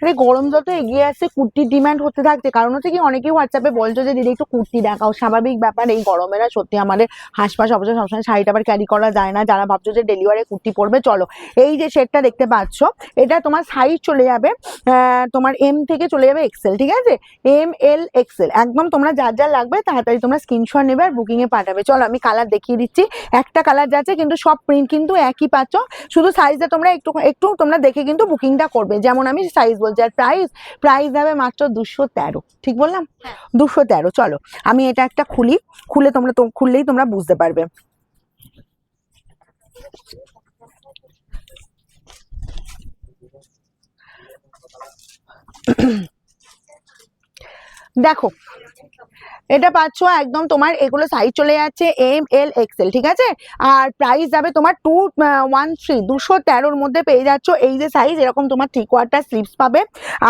আরে গরম যত এগিয়ে আসছে কুর্তির ডিমান্ড হতে থাকছে, কারণ হচ্ছে কি অনেকেই হোয়াটসঅ্যাপে বলছো যে দিদি একটু কুর্তি দেখাও, স্বাভাবিক ব্যাপার এই গরমেরা সত্যি আমাদের হাঁসফাঁস অবশ্যই সবসময় শাড়িটা আবার ক্যারি করা যায় না, যারা ভাবছো যে ডেলিভারি কুর্তি পরবে চলো এই যে সেটটা দেখতে পাচ্ছ এটা তোমার সাইজ চলে যাবে তোমার এম থেকে চলে যাবে এক্সেল, ঠিক আছে, এম এল এক্সেল একদম তোমরা যার যার লাগবে তাড়াতাড়ি তোমরা স্ক্রিনশট নেবে আর বুকিং এ পাঠাবে। চলো আমি কালার দেখিয়ে দিচ্ছি, একটা কালার যাচ্ছে কিন্তু সব প্রিন্ট কিন্তু একই পাচ্ছ, শুধু সাইজটা তোমরা একটু একটু তোমরা দেখে কিন্তু বুকিংটা করবে, যেমন আমি সাইজ বলছি। আর প্রাইস প্রাইস যাবে মাত্র 213, ঠিক বললাম? 213। চলো আমি এটা একটা খুলি, খুলে তোমরা খুললেই তোমরা বুঝতে পারবে। দেখো এটা পাচ্ছ একদম তোমার এগুলো সাইজ চলে যাচ্ছে এম এল এক্সেল, ঠিক আছে, আর প্রাইস যাবে তোমার 213, 213 মধ্যে পেয়ে যাচ্ছ এই যে সাইজ, এরকম তোমার 3/4 স্লিভস পাবে,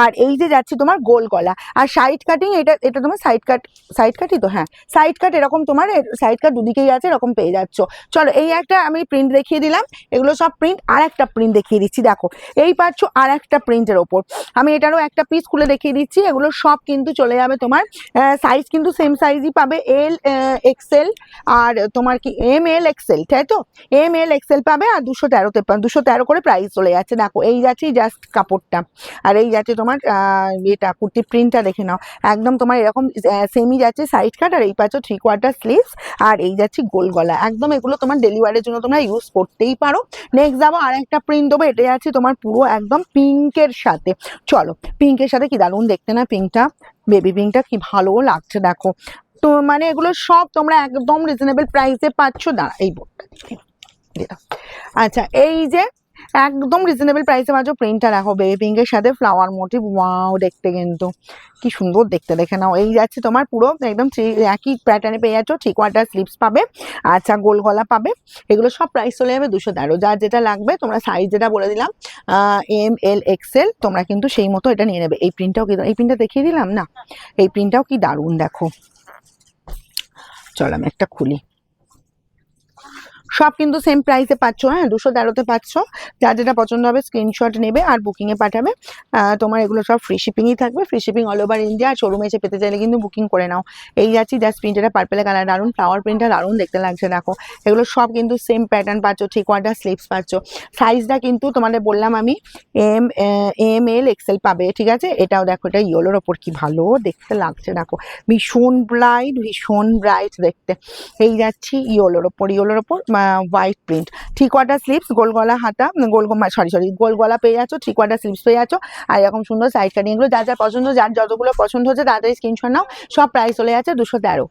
আর এই যে যাচ্ছে তোমার গোল গলা আর সাইড কাটিং, এটা তোমার সাইড কাটই তো, হ্যাঁ সাইড কাট, এরকম তোমার সাইড কাট দুদিকেই আছে এরকম পেয়ে যাচ্ছ। চলো এই একটা আমি প্রিন্ট দেখিয়ে দিলাম, এগুলো সব প্রিন্ট, আর একটা প্রিন্ট দেখিয়ে দিচ্ছি। দেখো এই পাচ্ছ আর একটা প্রিন্টের ওপর, আমি এটারও একটা পিস খুলে দেখিয়ে দিচ্ছি, এগুলো সব কিন্তু চলে যাবে তোমার সাইজ কিন্তু সেম সাইজই পাবে, এল এক্সেল আর তোমার কি এম এল এক্সেল, তাই তো, এম এল এক্সেল পাবে, আর 213তে 213 করে প্রাইস চলে যাচ্ছে। দেখো এই যাচ্ছে জাস্ট কাপড়টা, আর এই যাচ্ছে তোমার এটা কুর্তি প্রিন্টটা দেখে নাও, একদম তোমার এরকম সেমই যাচ্ছে সাইড কাট, আর এই পাচ্ছ 3/4 স্লিভস, আর এই যাচ্ছে গোল গলা, একদম এগুলো তোমার ডেলিভারির জন্য তোমরা ইউজ করতেই পারো। নেক্সট যাবো আর একটা প্রিন্ট দেবো, এটা যাচ্ছে তোমার পুরো একদম পিঙ্কের সাথে, চলো পিঙ্কের সাথে কি দারুণ দেখতে না পিঙ্কটা, বেবি পিঙ্কটা কি ভালো লাগছে দেখো। তো মানে এগুলো সব তোমরা একদম রিজনেবল প্রাইসে পাচ্ছ। দাঁড়া এই বোর্ডটা দেখে আচ্ছা এই যে একদম রিজনেবল প্রাইসে পাচ্ছ, প্রিন্টটা দেখো বেবি পিঙ্কের সাথে ফ্লাওয়ার মোটিভ, ওয়াও দেখতে কিন্তু কি সুন্দর দেখতে, দেখে নাও। এই যাচ্ছে তোমার পুরো একদম একই প্যাটার্নে পেয়ে যাচ্ছ, 3/4 স্লিভস পাবে, আচ্ছা গোল গলা পাবে, এগুলো সব প্রাইস চলে যাবে 213। যার যেটা লাগবে তোমরা সাইজ যেটা বলে দিলাম এম এল এক্সেল, তোমরা কিন্তু সেই মতো এটা নিয়ে নেবে। এই প্রিন্টটাও কি, এই প্রিন্টটা দেখিয়ে দিলাম না, এই প্রিন্টটাও কি দারুণ দেখো। চলো আমি একটা খুলি, সব কিন্তু সেম প্রাইসে পাচ্ছ, হ্যাঁ 213তে পাচ্ছ। যার যেটা পছন্দ হবে স্ক্রিনশট নেবে আর বুকিংয়ে পাঠাবে, তোমার এগুলো সব ফ্রি শিপিংই থাকবে, free shipping all over India. আর শোরুমে এসে পেতে চাইলে কিন্তু বুকিং করে নাও। এই যাচ্ছি জাস্ট প্রিন্টটা পার্পেল কালার, দারুণ ফ্লাওয়ার প্রিন্টটা দারুণ দেখতে লাগছে দেখো, এগুলো সব কিন্তু সেম প্যাটার্ন পাচ্ছ, 3/4 স্লিভস পাচ্ছ, সাইজটা কিন্তু তোমাদের বললাম আমি এম এল এক্সেল পাবে, ঠিক আছে। এটাও দেখো এটা ইয়েলোর ওপর কি ভালো দেখতে লাগছে দেখো, ভীষণ ব্রাইট দেখতে। এই যাচ্ছি ইয়েলোর ওপর হোয়াইট প্রিন্ট, 3/4 স্লিভস, গোল গলা হাতা, গোল গলা পেয়ে যাচ্ছ, 3/4 স্লিভস পেয়ে যাচ্ছ, আর এরকম সুন্দর সাইড কাটিং। এগুলো যার যার পছন্দ, যার যতগুলো পছন্দ হচ্ছে তাড়াতাড়ি স্ক্রিনশট নাও, সব প্রাইস চলে যাচ্ছে 213।